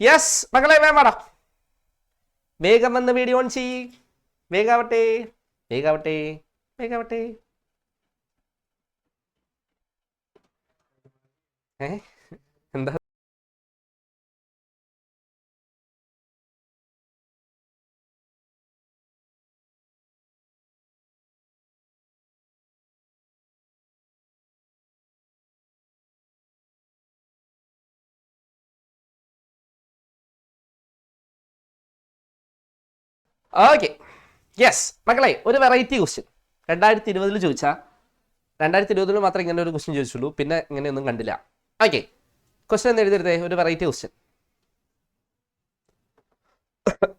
Yes മകളെ വേമാടാ, വേഗം വന്ന് വീഡിയോ ഓൺ ചെയ്യ്. വേഗാവട്ടെ വേഗാവട്ടെ വേഗാവട്ടെ. എന്താ ഓക്കെ യെസ് മക്കളെ, ഒരു വെറൈറ്റി ക്വസ്റ്റ്യൻ 2020 ചോദിച്ചാൽ 2020 മാത്രം ഇങ്ങനെ ഒരു ക്വസ്റ്റ്യൻ ചോദിച്ചുള്ളൂ, പിന്നെ ഇങ്ങനെയൊന്നും കണ്ടില്ല. ഓക്കെ, ക്വസ്റ്റ്യൻ എന്ന് എഴുതരുതേ, ഒരു വെറൈറ്റി ക്വസ്റ്റ്യൻ.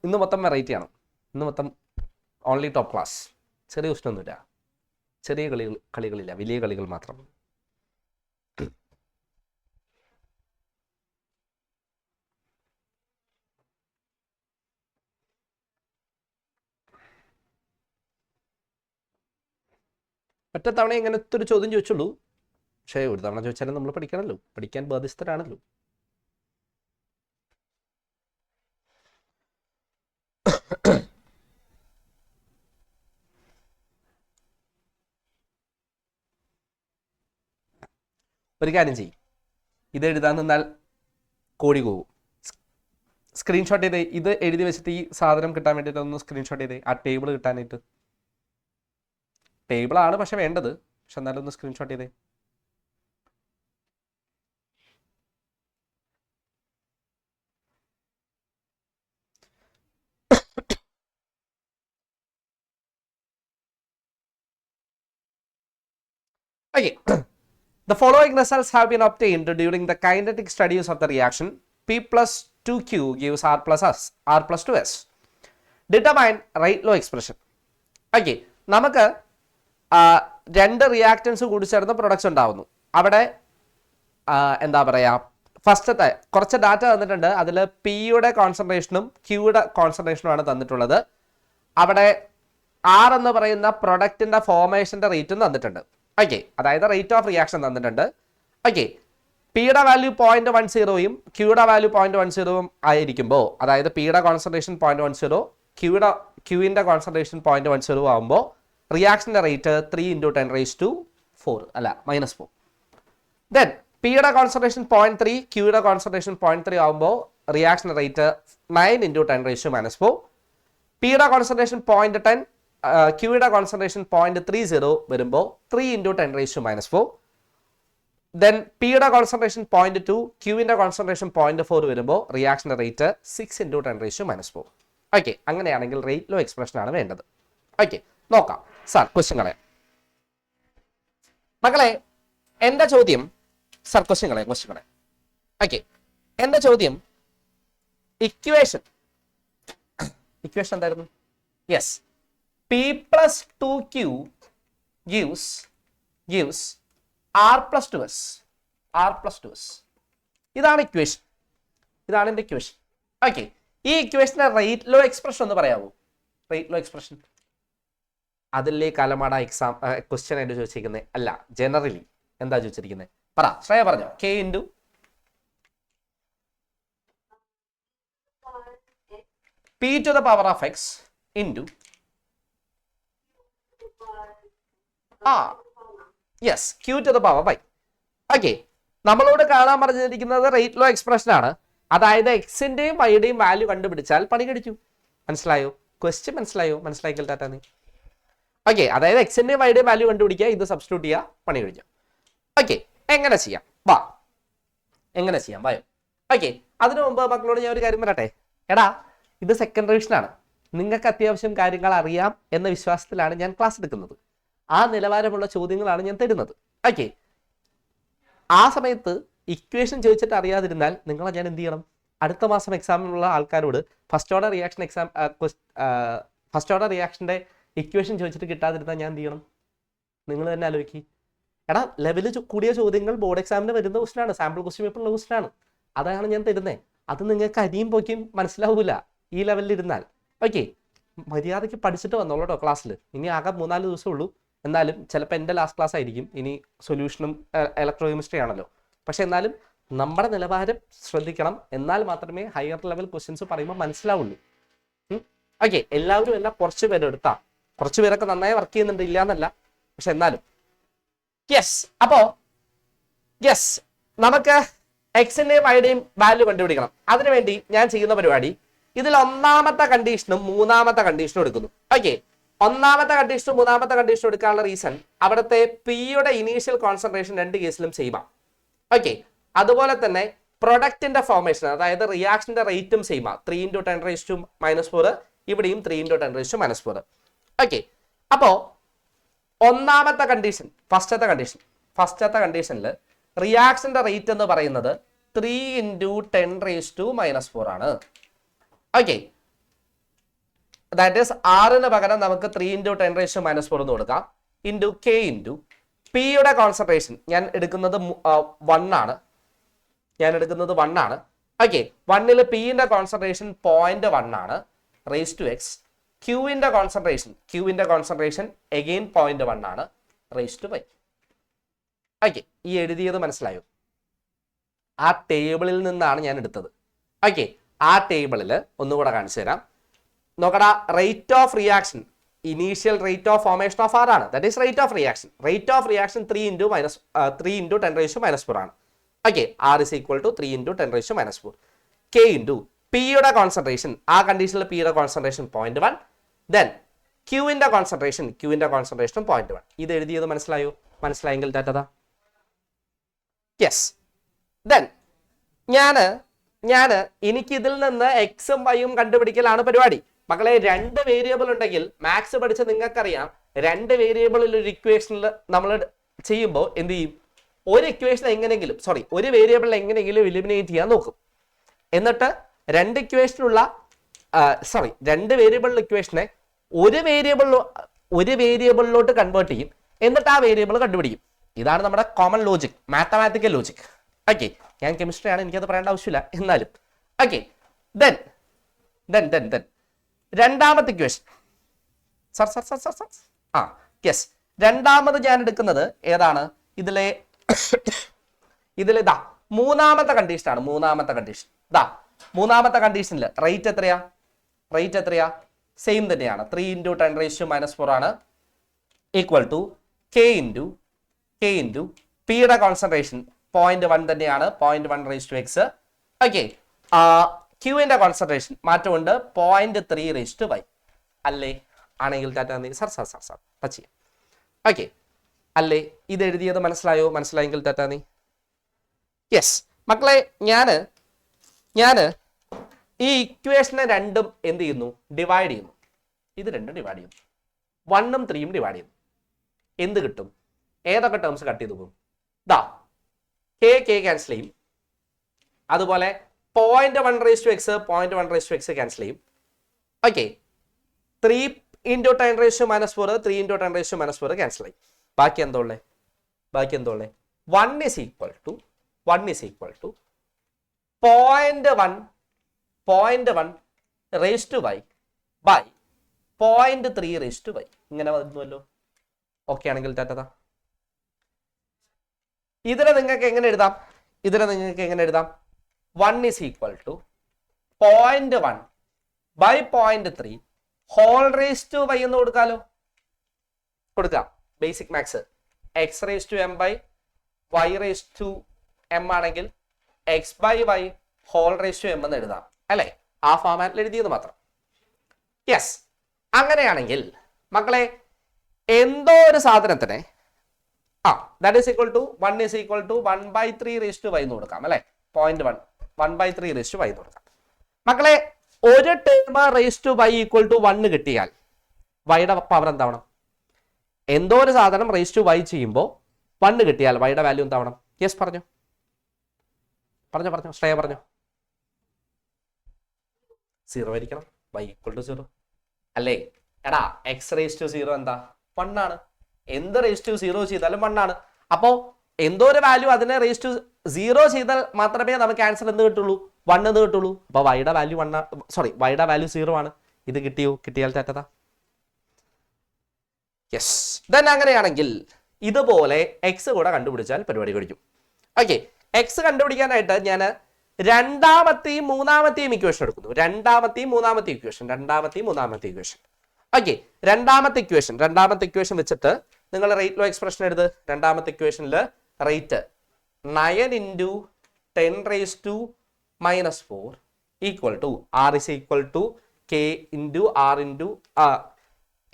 ഇന്ന് മൊത്തം വെറൈറ്റി ആണ്, ഇന്ന് മൊത്തം ഓൺലി ടോപ്പ് ക്ലാസ്. ചെറിയ ക്വസ്റ്റ്യൻ ഒന്നുമില്ല, ചെറിയ കളികളില്ല, വലിയ കളികൾ മാത്രം. ഒറ്റ തവണ ഇങ്ങനത്തെ ഒരു ചോദ്യം ചോദിച്ചുള്ളൂ, പക്ഷേ ഒരു തവണ ചോദിച്ചാലും നമ്മൾ പഠിക്കണമല്ലോ, പഠിക്കാൻ ബാധ്യസ്ഥരാണല്ലോ. ഒരു കാര്യം ചെയ്യും, ഇത് എഴുതാൻ നിന്നാൽ കോഴി പോകും. സ്ക്രീൻഷോട്ട് ചെയ്തേ, ഇത് എഴുതി വെച്ചിട്ട് ഈ സാധനം കിട്ടാൻ വേണ്ടിയിട്ട് ഒന്ന് സ്ക്രീൻഷോട്ട് ചെയ്തേ, ആ ടേബിൾ കിട്ടാനായിട്ട്. ടേബിളാണ് പക്ഷെ വേണ്ടത്, പക്ഷെ എന്നാലും ഒന്ന് സ്ക്രീൻഷോട്ട് ചെയ്തേ. Okay. The following results have been obtained during the kinetic studies of the reaction. P plus 2Q gives R plus 2S. Determine rate law expression. Okay. നമുക്ക് രണ്ട് റിയാക്റ്റൻസ് കൂടി ചേർന്ന് പ്രൊഡക്ട്സ് ഉണ്ടാവുന്നു. അവിടെ എന്താ പറയുക, ഫസ്റ്റത്തെ കുറച്ച് ഡാറ്റ തന്നിട്ടുണ്ട്. അതിൽ പിയുടെ കോൺസെൻട്രേഷനും ക്യൂയുടെ കോൺസെൻട്രേഷനുമാണ് തന്നിട്ടുള്ളത്. അവിടെ ആർ എന്ന് പറയുന്ന പ്രൊഡക്റ്റിന്റെ ഫോർമേഷന്റെ റേറ്റും തന്നിട്ടുണ്ട്. ഓക്കെ, അതായത് റേറ്റ് ഓഫ് റിയാക്ഷൻ തന്നിട്ടുണ്ട്. ഓക്കെ, പിയുടെ വാല്യൂ 0.10യും ക്യൂയുടെ വാല്യൂ 0.10യും ആയിരിക്കുമ്പോൾ, അതായത് പിയുടെ കോൺസെൻട്രേഷൻ 0.10, ക്യൂവിൻ്റെ കോൺസെൻട്രേഷൻ 0.10 ആകുമ്പോൾ റിയാക്ഷൻ്റെ റേറ്റ് 3 × 10⁻⁴ അല്ല -4. ദെൻ പിയുടെ കോൺസെൻട്രേഷൻ 0.3, ക്യൂയുടെ കോൺസെൻട്രേഷൻ 0.3 ആകുമ്പോൾ റിയാക്ഷൻ റേറ്റ് 9 × 10⁻⁴. പിയുടെ കോൺസെൻട്രേഷൻ 0.10, ക്യൂയുടെ കോൺസെൻട്രേഷൻ 0.30 വരുമ്പോൾ 3 × 10⁻⁴. ദെൻ പിയുടെ കോൺസെൻട്രേഷൻ 0.2, ക്യൂവിൻ്റെ കോൺസെൻട്രേഷൻ 0.4 വരുമ്പോൾ റിയാക്ഷൻ റേറ്റ് 6 × 10⁻⁴. ഓക്കെ, അങ്ങനെയാണെങ്കിൽ റേറ്റ് ലോ എക്സ്പ്രഷനാണ് വേണ്ടത്. ഓക്കെ, നോക്കാം സാർ ക്വസ്റ്റ്യങ്ങളെ. മക്കളെ എൻ്റെ ചോദ്യം, സാർ ക്വസ്റ്റ്യങ്ങളെ. ഓക്കെ, എൻ്റെ ചോദ്യം ഇക്വേഷൻ എന്തായിരുന്നു? Yes, P plus 2Q gives R plus 2S. ഇതാണ് ഇക്വേഷൻ, ഇതാണ് എൻ്റെ ഇക്വേഷൻ. ഓക്കെ, ഈ ഇക്വേഷന്റെ റേറ്റ് ലോ എക്സ്പ്രഷൻ ഒന്ന് പറയാമോ? റേറ്റ് ലോ എക്സ്പ്രഷൻ അതിലെ കാലമാണ് എക്സാം ക്വസ്റ്റ്യൻ ആയിട്ട് ചോദിച്ചിരിക്കുന്നത്. അല്ല, ജനറലി എന്താ ചോദിച്ചിരിക്കുന്നത്? പറ ശ്രേയ, പറഞ്ഞോ. K × P to the power of X into yes Q to the power y. Okay, നമ്മളോട് കാണാൻ പറഞ്ഞിരിക്കുന്നത് റേറ്റ് ലോ എക്സ്പ്രഷൻ ആണ്. അതായത് എക്സിന്റെയും വൈയുടെയും വാല്യൂ കണ്ടുപിടിച്ചാൽ പണി കഴിച്ചു. മനസ്സിലായോ? ക്വസ്റ്റ്യൻ മനസ്സിലാക്കിയാൽ ടാറ്റാ നീ. ഓക്കെ, അതായത് എക്സിന്റെയും വൈയുടെയും വാല്യൂ കണ്ടുപിടിക്കുക, ഇത് സബ്സ്റ്റിറ്റ്യൂട്ട് ചെയ്യുക, പണി കഴിച്ചു. ഓക്കെ, എങ്ങനെ ചെയ്യാം വായോ. ഓക്കെ, അതിനു മുമ്പ് മക്കളോട് ഞാൻ ഒരു കാര്യം പറയട്ടെ. എടാ, ഇത് സെക്കൻഡ് റിവിഷനാണ്, നിങ്ങൾക്ക് അത്യാവശ്യം കാര്യങ്ങൾ അറിയാം എന്ന വിശ്വാസത്തിലാണ് ഞാൻ ക്ലാസ് എടുക്കുന്നത്. ആ നിലവാരമുള്ള ചോദ്യങ്ങളാണ് ഞാൻ തരുന്നത്. ഓക്കെ, ആ സമയത്ത് ഇക്വേഷൻ ചോദിച്ചിട്ട് അറിയാതിരുന്നാൽ നിങ്ങളെ ഞാൻ എന്ത് ചെയ്യണം? അടുത്ത മാസം എക്സാമിനുള്ള ആൾക്കാരോട് ഫസ്റ്റ് ഓർഡർ റിയാക്ഷൻ്റെ ഇക്വേഷൻ ചോദിച്ചിട്ട് കിട്ടാതിരുന്നാൽ ഞാൻ എന്ത് ചെയ്യണം? നിങ്ങൾ തന്നെ ആലോചിക്കുക. എടാ, ലെവല് കൂടിയ ചോദ്യങ്ങൾ ബോർഡ് എക്സാമിന് വരുന്ന ക്വസ്റ്റനാണ്, സാമ്പിൾ ക്വസ്റ്റ്യൻ പേപ്പറിലുള്ള ക്വസ്റ്റനാണ്. അതാണ് ഞാൻ തരുന്നത്. അത് നിങ്ങൾക്ക് അരിയും പൊക്കിയും മനസ്സിലാവൂല ഈ ലെവലിൽ ഇരുന്നാൽ. ഓക്കെ, മര്യാദയ്ക്ക് പഠിച്ചിട്ട് വന്നോളൂ കേട്ടോ ക്ലാസ്സിൽ. ഇനി ആകെ 3-4 ദിവസമേ ഉള്ളൂ. എന്നാലും ചിലപ്പോൾ എൻ്റെ ലാസ്റ്റ് ക്ലാസ് ആയിരിക്കും. ഇനി സൊല്യൂഷനും ഇലക്ട്രോ കെമിസ്ട്രി ആണല്ലോ. പക്ഷെ എന്നാലും നമ്മുടെ നിലവാരം ശ്രദ്ധിക്കണം, എന്നാൽ മാത്രമേ ഹയർ ലെവൽ ക്വസ്റ്റ്യൻസ് പറയുമ്പോൾ മനസ്സിലാവുള്ളൂ. ഓക്കെ, എല്ലാവരും എല്ലാം കുറച്ച് പേര് എടുത്താ, കുറച്ച് പേരൊക്കെ നന്നായി വർക്ക് ചെയ്യുന്നുണ്ട്, ഇല്ല എന്നല്ല, പക്ഷെ എന്നാലും യെസ്. അപ്പോ യെസ്, നമുക്ക് എക്സിന്റെയും വൈയുടെയും വാല്യൂ കണ്ടുപിടിക്കണം. അതിനുവേണ്ടി ഞാൻ ചെയ്യുന്ന പരിപാടി, ഇതിൽ ഒന്നാമത്തെ കണ്ടീഷനും മൂന്നാമത്തെ കണ്ടീഷനും എടുക്കുന്നു. ഓക്കെ, ഒന്നാമത്തെ കണ്ടീഷനും മൂന്നാമത്തെ കണ്ടീഷനും എടുക്കാനുള്ള റീസൺ അവിടുത്തെ പിയുടെ ഇനീഷ്യൽ കോൺസെൻട്രേഷൻ രണ്ട് കേസിലും സെയിമാണ്. ഓക്കെ, അതുപോലെ തന്നെ പ്രൊഡക്റ്റിന്റെ ഫോർമേഷൻ, അതായത് റിയാക്ഷന്റെ റേറ്റും സെയിമാണ്. 3 × 10⁻⁻⁴, ഇവിടെയും 3 × 10⁻⁴. ഓക്കെ, അപ്പോ ഒന്നാമത്തെ കണ്ടീഷൻ, ഫസ്റ്റത്തെ കണ്ടീഷനിൽ റിയാക്ഷന്റെ റേറ്റ് എന്ന് പറയുന്നത് 3 × 10⁻⁻⁴ ആണ്. ഓക്കെ, ദാറ്റ് ഈസ് ആറിന് പകരം നമുക്ക് 3 × 10⁻⁻⁴ എന്ന് കൊടുക്കാം. ഇൻറ്റു കെ ഇൻറ്റു പിയുടെ കോൺസെൻട്രേഷൻ ഞാൻ എടുക്കുന്നത് 1 ആണ്. ഓക്കെ, 1ൽ പിന്റെ കോൺസെൻട്രേഷൻ 0.1 ആണ്, റേസ് ടു എക്സ്. ക്യൂവിന്റെ കോൺസെൻട്രേഷൻ അഗെയിൻ 0.1 ആണ്, റേസ് ടു വൈ. ഓക്കെ, ഈ എഴുതിയത് മനസ്സിലായോ? ആ ടേബിളിൽ നിന്നാണ് ഞാൻ എടുത്തത്. ഓക്കെ, ആ ടേബിളിൽ ഒന്നുകൂടെ കാണിച്ചു തരാം. നോക്കടാ, rate of reaction, initial rate of formation of R ആണ്, that is rate of reaction. 3 × 10⁻⁻⁴ ആണ്. Okay, R is equal to 3 × 10⁻⁻⁴. K into പിയുടെ കോൺസെൻട്രേഷൻ, ആ കണ്ടീഷനിൽ പിയുടെ കോൺസെൻട്രേഷൻ 0.1, ദെൻ ക്യൂവിന്റെ കോൺസെൻട്രേഷൻ 0.1. ഇത് എഴുതിയത് മനസ്സിലായെങ്കിൽ ദാറ്റതാ. യെസ്, ദെൻ ഞാന് എനിക്ക് ഇതിൽ നിന്ന് എക്സും വൈയും കണ്ടുപിടിക്കലാണ് പരിപാടി. മക്കളെ, 2 വേരിയബിൾ ഉണ്ടെങ്കിൽ മാത്സ് പഠിച്ച നിങ്ങൾക്കറിയാം, 2 വേരിയബിളിൽ ഒരു ഇക്വേഷനിൽ നമ്മൾ ചെയ്യുമ്പോൾ എന്ത് ചെയ്യും? ഒരു ഇക്വേഷൻ ഒരു വേരിയബിളിൽ എങ്ങനെയെങ്കിലും എലിമിനേറ്റ് ചെയ്യാൻ നോക്കും. എന്നിട്ട് 2 വേരിയബിൾ ഇക്വേഷനെ ഒരു വേരിയബിളിലോട്ട് കൺവേർട്ട് ചെയ്യും. എന്നിട്ട് ആ വേരിയബിൾ കണ്ടുപിടിക്കും. ഇതാണ് നമ്മുടെ common logic, mathematical logic. Okay, ഞാൻ കെമിസ്ട്രി ആണ്, എനിക്കത് പറയേണ്ട ആവശ്യമില്ല, എന്നാലും. ഓക്കെ, ദെൻ രണ്ടാമത്തെ ഇക്വേഷൻ, യെസ്, രണ്ടാമത് ഞാൻ എടുക്കുന്നത് ഏതാണ്? ഇതിലെ മൂന്നാമത്തെ കണ്ടീഷനാണ്. മൂന്നാമത്തെ കണ്ടീഷനിൽ റേറ്റ് എത്രയാ? സെയിം തന്നെയാണ്, 3 × 10⁻⁻⁴ ആണ്, ഈക്വൽ ടു കെ ഇൻറ്റു പിയുടെ കോൺസെൻട്രേഷൻ 0.1 തന്നെയാണ്, 0.1 റേസ് ടു എക്സ്. ഓക്കെ, ക്യൂവിന്റെ കോൺസെൻട്രേഷൻ മാറ്റമുണ്ട്, 0.3 റേസ് ടു വൈ. അല്ലേ? ആണെങ്കിൽ സർ ടച്ച് ചെയ്യാം. ഓക്കെ, അല്ലേ? ഇത് എഴുതിയത് മനസ്സിലായെങ്കിൽ തെറ്റാ? യെസ് മക്കളെ, ഞാന് ഈ ഇക്വേഷനെ രണ്ടും എന്ത് ചെയ്യുന്നു? ഡിവൈഡ് ചെയ്യുന്നു. ഇത് രണ്ടും ഡിവൈഡ് ചെയ്യുന്നു, 1ഉം 3ഉം ഡിവൈഡ് ചെയ്യുന്നു. എന്ത് കിട്ടും? ഏതൊക്കെ ടേംസ് കട്ട് ചെയ്തു പോകും? കെ ക്യാൻസൽ ചെയ്യും. അതുപോലെ 0.1 raise to x 0.1 raise to x cancel ചെയ്യും. ഓക്കെ, 3 × 10⁻⁻⁴ 3 × 10⁻⁻⁴ ക്യാൻസൽ ചെയ്യും. ബാക്കി എന്തോ ഉള്ളേ? 1 is equal to 0.1 raise to y by 0.3 raise to y. ഇങ്ങനെ വന്നുവല്ലോ. ഓക്കെ ആണെങ്കിൽ തെറ്റതാ. ഇതിനെ നിങ്ങൾക്ക് എങ്ങനെ എഴുതാം? 1 is equal to 0.1 by 0.3 whole raise to y എന്ന് കൊടുക്കാം. Basic maths, x raise to m by y raise to m ആണെങ്കിൽ x by y whole raise to m എന്ന് എഴുതാം, അല്ലേ? ആ ഫോമാറ്റിൽ എഴുതിയത് മാത്രം. യെസ്, അങ്ങനെയാണെങ്കിൽ മക്കളെ, എന്തോ ഒരു സാധനത്തിനെ that is equal to 1 is equal to 1/3 raised to y എന്ന് കൊടുക്കാം, അല്ലെ? 0.1 1/3 raised to y എന്ന് കൊടുക്കാം. മക്കളെ, ഒരു term raised to y equal to 1 കിട്ടിയാൽ വൈയുടെ പവർ എന്താവണം? എന്തോ ഒരു സാധനം raised to y ചെയ്യുമ്പോൾ 1 കിട്ടിയാൽ വൈയുടെ വാല്യൂ എന്താവണം? യെസ്, പറഞ്ഞു ശ്രേയ പറഞ്ഞു. 0 ആയിരിക്കണം, y equal to 0 അല്ലേ? എടാ, x raised to 0 എന്താ? 1 ആണ്. എന്ത് റേസ് ടു 0 ചെയ്താലും 1 ആണ്. അപ്പോൾ എന്തോ ഒരു വാല്യൂ അതിനെ റേസ് ടു 0 ചെയ്താൽ മാത്രമേ നമുക്ക് ആൻസർ എന്ത് കിട്ടുള്ളൂ? 1 എന്ന് കിട്ടുള്ളൂ. അപ്പോൾ വൈയുടെ വാല്യൂ 0 ആണ്. ഇത് കിട്ടിയാൽ തെറ്റതാ. യെസ്, ദെൻ അങ്ങനെയാണെങ്കിൽ ഇതുപോലെ എക്സ് കൂടെ കണ്ടുപിടിച്ചാൽ പരിപാടി കഴിക്കും. ഓക്കെ, എക്സ് കണ്ടുപിടിക്കാനായിട്ട് ഞാൻ രണ്ടാമത്തെയും മൂന്നാമത്തെയും ഇക്വേഷൻ എടുക്കുന്നു. രണ്ടാമത്തെയും മൂന്നാമത്തെ ഇക്വേഷൻ. ഓക്കെ, രണ്ടാമത്തെ ഇക്വേഷൻ വെച്ചിട്ട് നിങ്ങൾ റേറ്റ് ലോ എക്സ്പ്രഷൻ എടുത്ത് രണ്ടാമത്തെ ഇക്വേഷനിൽ rate 9 into 10⁻⁻⁴ equal to r is equal to k into r into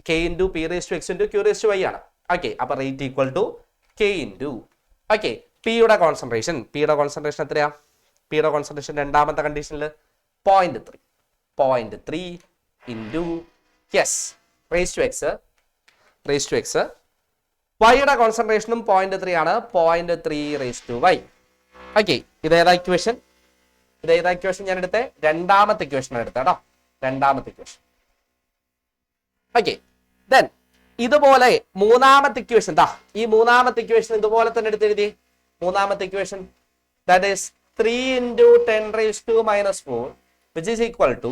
k into p raised to x into q raised to y ആണ്. ഓക്കെ, അപ്പൊ rate equal to k into okay പിയുടെ concentration എത്രയാ? പിയുടെ concentration രണ്ടാമത്തെ കണ്ടീഷനിൽ 0.3 into yes raise to x വൈയുടെ കോൺസെൻട്രേഷനും 0.3 ആണ്. 0.3 റേസ് ടു വൈ. ഓക്കെ, ഇതേതാ ഇക്വേഷൻ? ഞാൻ എടുത്തേ രണ്ടാമത്തെ ഇക്വേഷൻ എടുത്ത കേട്ടോ, രണ്ടാമത്തെ ഇക്വേഷൻ. ഓക്കെ, ദെൻ ഇതുപോലെ മൂന്നാമത്തെ ഇക്വേഷൻ ഈ മൂന്നാമത്തെ ഇക്വേഷൻ ഇതുപോലെ തന്നെ എടുത്തെഴുതി. മൂന്നാമത്തെ equation that is 3 into 10⁻⁻⁴ which is equal to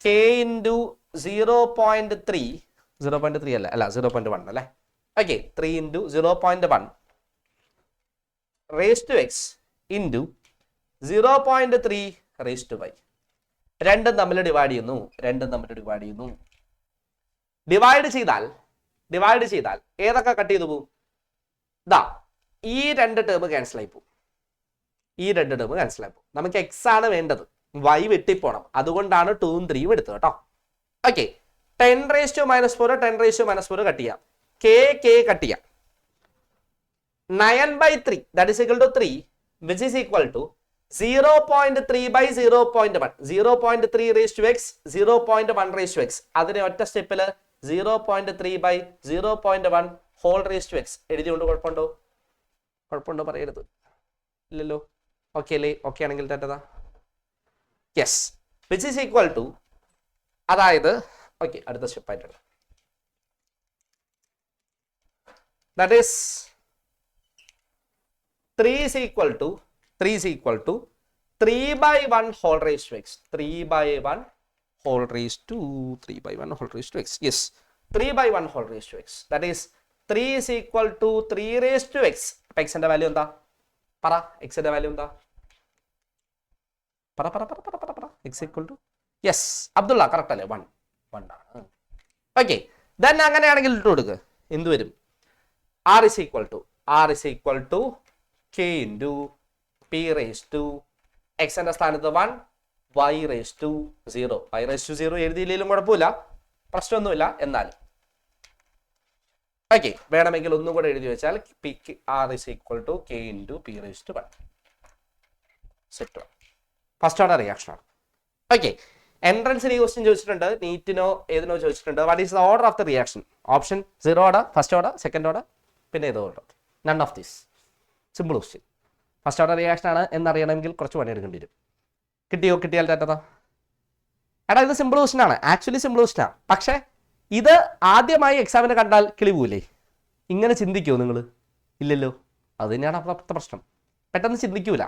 k into 0.3 അല്ല 0.1 അല്ലേ? Okay, 3 into 0.1 raised to x into 0.3 raised to y. രണ്ടും തമ്മിൽ ഡിവൈഡ് ചെയ്യുന്നു. ഡിവൈഡ് ചെയ്താൽ ഏതൊക്കെ കട്ട് ചെയ്തു പോകും? ഈ രണ്ട് ടേം ക്യാൻസൽ ആയി പോകും. നമുക്ക് എക്സ് ആണ് വേണ്ടത്, y വെട്ടിപ്പോണം. അതുകൊണ്ടാണ് 2ഉം 3ഉം എടുത്തത് കേട്ടോ. ഓക്കെ, 10⁻⁻⁴ 10⁻⁻⁴ കട്ട് ചെയ്യാം. k കട്ട് ചെയ്യാം. 9/3 that is equal to 3 which is equal to 0.3/0.1. 0.3 raised to x, 0.1 raised to x. അതിനെ ഒറ്റ സ്റ്റെപ്പിൽ 0.3/0.1 ഹോൾ റേസ് ടു എക്സ് എഴുതിയോണ്ട് കുഴപ്പമുണ്ടോ പറയരുത്. ഇല്ലല്ലോ? ഓക്കെ അല്ലേ? ഓക്കെ ആണെങ്കിൽ തെറ്റതാ. Yes, which is equal to, അതായത് ഓക്കെ അടുത്ത സ്റ്റെപ്പ് ആയിട്ട് that is 3 is equal to 3/1 whole raised to x. 3/1 whole raised to x. Yes, 3/1 whole raised to x. That is 3 is equal to 3 raised to x. x ന്റെ value എന്താ? പറ. x ന്റെ value എന്താ? പറ. x equal to yes Abdullah correct അല്ലേ? 1 ആണ്. Okay, then അങ്ങനെയാണെങ്കിൽ ഇട്ട് കൊടുക്കുക. എന്ത് വരും? r is equal to k into p raised to x എന്ന സ്ഥാനത്ത് 1, y raised to 0. y raised to 0 എഴുതിയില്ലെങ്കിലും കുഴപ്പമില്ല, പ്രശ്നമൊന്നുമില്ല. എന്നാൽ ഓക്കെ, വേണമെങ്കിൽ ഒന്നും കൂടെ എഴുതി വെച്ചാൽ r is equal to k into p raised to 1. Set first order reaction ആണ്. ഓക്കെ, എൻട്രൻസിന് ഈ ക്വസ്റ്റ്യൻ ചോദിച്ചിട്ടുണ്ട്, നീറ്റിനോ ഏതിനോ ചോദിച്ചിട്ടുണ്ട്. What is the order of the reaction? Option 0 order, first order, second order, പിന്നെ ഏതോ order. None of these. Simple question. First order reaction ആണ് എന്നറിയണമെങ്കിൽ കുറച്ച് പണിയെടുക്കേണ്ടി വരും. കിട്ടിയാൽ തെറ്റതാ? എടാ ഇത് സിമ്പിൾ ക്വസ്റ്റ്യൻ ആണ്, ആക്ച്വലി സിമ്പിൾ ക്വസ്റ്റ്യൻ ആണ്. പക്ഷേ ഇത് ആദ്യമായി എക്സാമിന് കണ്ടാൽ കിളി പോവില്ലേ? ഇങ്ങനെ ചിന്തിക്കുമോ നിങ്ങൾ? ഇല്ലല്ലോ. അത് തന്നെയാണ് അപ്പുറത്തെ പ്രശ്നം. പെട്ടെന്ന് ചിന്തിക്കൂല.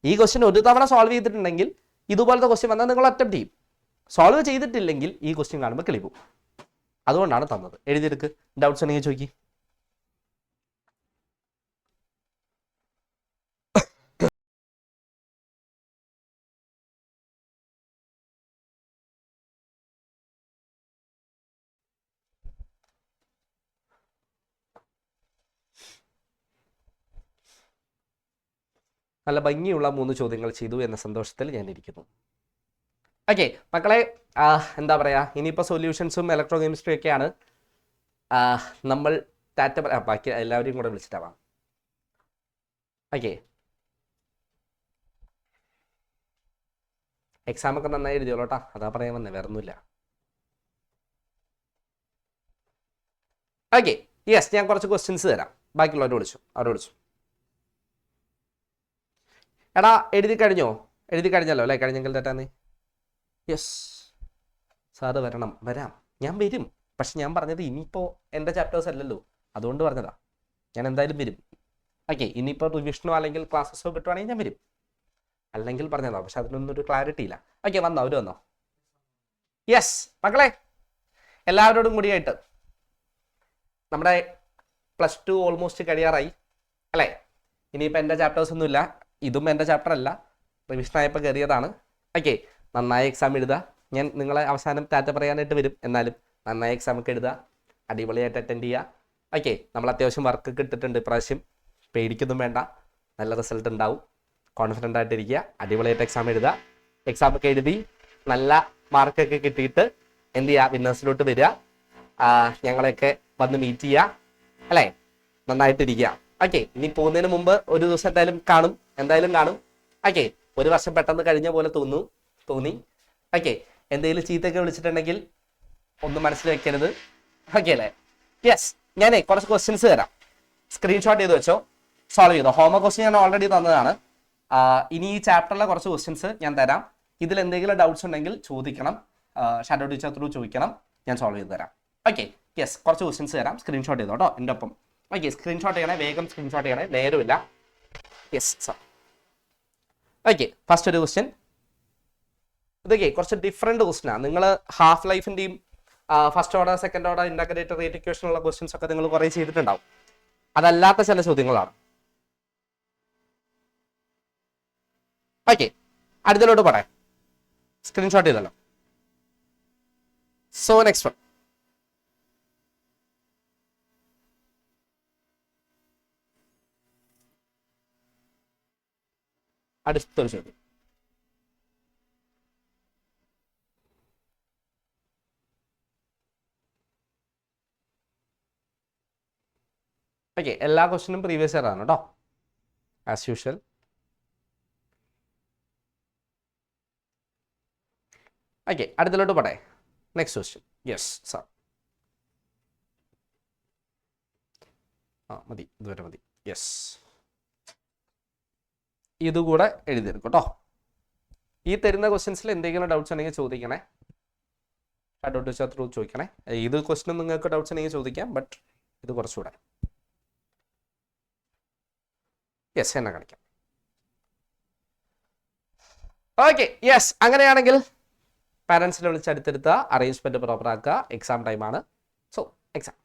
ഈ ക്വസ്റ്റ്യൻ ഒരു തവണ സോൾവ് ചെയ്തിട്ടുണ്ടെങ്കിൽ ഇതുപോലത്തെ ക്വസ്റ്റ്യൻ വന്നാൽ നിങ്ങൾ അറ്റംപ്റ്റ് ചെയ്യും. സോൾവ് ചെയ്തിട്ടില്ലെങ്കിൽ ഈ ക്വസ്റ്റ്യൻ കാണുമ്പോൾ കിളി പോകും. അതുകൊണ്ടാണ് തന്നത്. എഴുതിയെടുക്ക്. ഡൗട്ട്സ് ഉണ്ടെങ്കിൽ ചോദിക്കും. നല്ല ഭംഗിയുള്ള 3 ചോദ്യങ്ങൾ ചെയ്തു എന്ന സന്തോഷത്തിൽ ഞാൻ ഇരിക്കുന്നു. ഓക്കെ മക്കളെ, എന്താ പറയുക, ഇനിയിപ്പോൾ സൊല്യൂഷൻസും ഇലക്ട്രോ കെമിസ്ട്രി ഒക്കെയാണ്. നമ്മൾ ബാക്കി എല്ലാവരെയും കൂടെ വിളിച്ചിട്ടാവാം. ഓക്കെ, എക്സാമൊക്കെ നന്നായി എഴുതിയോളൂ കേട്ടോ. അതാ പറയാൻ വന്നേ, വേറെ ഒന്നുമില്ല. ഓക്കെ, യെസ്, ഞാൻ കുറച്ച് ക്വസ്റ്റ്യൻസ് തരാം. ബാക്കിയുള്ളവരെ വിളിച്ചു. എടാ എഴുതി കഴിഞ്ഞല്ലോ അല്ലേ? കഴിഞ്ഞെങ്കിൽ തെറ്റാന്നേ. യെസ് സാറ് വരാം. ഞാൻ വരും. പക്ഷെ ഞാൻ പറഞ്ഞത് ഇനിയിപ്പോൾ എൻ്റെ ചാപ്റ്റേഴ്സ് അല്ലല്ലോ, അതുകൊണ്ട് പറഞ്ഞതാ. ഞാൻ എന്തായാലും വരും. ഓക്കെ, ഇനിയിപ്പോൾ റിവിഷനോ അല്ലെങ്കിൽ ക്ലാസ്സസോ കിട്ടുവാണെങ്കിൽ ഞാൻ വരും. അല്ലെങ്കിൽ പറഞ്ഞതാ, പക്ഷെ അതിനൊന്നും ഒരു ക്ലാരിറ്റി ഇല്ല. ഓക്കെ, വന്നോ? യെസ് മക്കളെ, എല്ലാവരോടും കൂടിയായിട്ട് നമ്മുടെ +2 ഓൾമോസ്റ്റ് കഴിയാറായി അല്ലേ? ഇനിയിപ്പോൾ എൻ്റെ ചാപ്റ്റേഴ്സ് ഒന്നുമില്ല. ഇതും എൻ്റെ ചാപ്റ്റർ അല്ല, റിവിഷൻ ആയപ്പോൾ കയറിയതാണ്. ഓക്കെ, നന്നായി എക്സാം എഴുതുക. ഞാൻ നിങ്ങളെ അവസാനം ടാറ്റ പറയാനായിട്ട് വരും, എന്നാലും നന്നായി എക്സാം ഒക്കെ എഴുതുക, അടിപൊളിയായിട്ട് അറ്റൻഡ് ചെയ്യുക. ഓക്കെ, നമ്മൾ അത്യാവശ്യം വർക്കൊക്കെ ഇട്ടിട്ടുണ്ട് ഇപ്രാവശ്യം, പേടിക്കൊന്നും വേണ്ട, നല്ല റിസൾട്ട് ഉണ്ടാവും. കോൺഫിഡൻ്റ് ആയിട്ടിരിക്കുക, അടിപൊളിയായിട്ട് എക്സാം എഴുതുക. എക്സാം ഒക്കെ എഴുതി നല്ല മാർക്കൊക്കെ കിട്ടിയിട്ട് എന്ത് ചെയ്യുക, വിന്നേഴ്സിലോട്ട് വരിക, ഞങ്ങളെയൊക്കെ വന്ന് മീറ്റ് ചെയ്യുക, അല്ലേ? നന്നായിട്ടിരിക്കുക. ഓക്കെ, ഇനി പോകുന്നതിന് മുമ്പ് ഒരു ദിവസം എന്തായാലും കാണും. ഓക്കെ, ഒരു വർഷം പെട്ടെന്ന് കഴിഞ്ഞ പോലെ തോന്നി. ഓക്കെ, എന്തെങ്കിലും ചീത്തയൊക്കെ വിളിച്ചിട്ടുണ്ടെങ്കിൽ ഒന്നും മനസ്സിൽ വെക്കരുത്. ഓക്കെ അല്ലേ? യെസ്, ഞാനേ കുറച്ച് ക്വസ്റ്റ്യൻസ് തരാം, സ്ക്രീൻഷോട്ട് ചെയ്ത് വെച്ചോ, സോൾവ് ചെയ്തോ. ഹോംവർക്ക് ക്വസ്റ്റ്യൻ ഞാൻ ഓൾറെഡി തന്നതാണ്. ഇനി ഈ ചാപ്റ്ററിലെ കുറച്ച് ക്വസ്റ്റ്യൻസ് ഞാൻ തരാം. ഇതിൽ എന്തെങ്കിലും ഡൗട്ട്സ് ഉണ്ടെങ്കിൽ ചോദിക്കണം, ഷാഡോ ടീച്ചർ ത്രൂ ചോദിക്കണം, ഞാൻ സോൾവ് ചെയ്ത് തരാം. ഓക്കെ, യെസ്, കുറച്ച് ക്വസ്റ്റ്യൻസ് തരാം, സ്ക്രീൻഷോട്ട് ചെയ്തോ കേട്ടോ എൻ്റെ ഒപ്പം. ഓക്കെ, സ്ക്രീൻഷോട്ട് ചെയ്യണേ, വേഗം സ്ക്രീൻഷോട്ട് ചെയ്യണേ, നേരമില്ല. Yes sir. ഓക്കെ, ഫസ്റ്റ് ഒരു ക്വസ്റ്റ്യൻ. ഇതൊക്കെ കുറച്ച് ഡിഫറെൻറ്റ് ക്വസ്റ്റ്യനാണ്. നിങ്ങൾ ഹാഫ് ലൈഫിൻ്റെയും first order second order integrated rate equation ഉള്ള ക്വസ്റ്റ്യൻസ് ഒക്കെ നിങ്ങൾ കുറേ ചെയ്തിട്ടുണ്ടാവും. അതല്ലാത്ത ചില ചോദ്യങ്ങളാണ്. ഓക്കെ, അടുത്തലോട്ട് പറയാം, സ്ക്രീൻഷോട്ട് ചെയ്തല്ലോ. So next one. അടുത്തൊരു ചോദ്യം. ഓക്കെ, എല്ലാ ക്വസ്റ്റ്യനും പ്രീവിയസ് ഇയർ ആണ് കേട്ടോ, ആസ് യൂഷ്വൽ. ഓക്കെ, അടുത്തലോട്ട് പറയാം. Next question. Yes sir. മതി, ഇതുവരെ മതി. യെസ്, ഇതുകൂടെ എഴുതിയെടുക്കും കേട്ടോ. ഈ തരുന്ന ക്വസ്റ്റ്യൻസിൽ എന്തെങ്കിലും ഡൗട്ട്സ് ഉണ്ടെങ്കിൽ ചോദിക്കണേ, ഷാഡോ ടീച്ചർ ത്രൂ ചോദിക്കണേ. ഇത് ക്വസ്റ്റ്യൻ നിങ്ങൾക്ക് ഡൗട്ട്സ് ഉണ്ടെങ്കിൽ ചോദിക്കാം, ബട്ട് ഇത് കുറച്ചുകൂടെ. യെസ്, എന്നെ കാണിക്കാം. ഓക്കെ, യെസ്, അങ്ങനെയാണെങ്കിൽ പാരൻസിനെ വിളിച്ച് അടുത്തെടുത്തുക, അറേഞ്ച്മെന്റ് പ്രോപ്പർ ആക്കുക. എക്സാം ടൈമാണ്. So exam.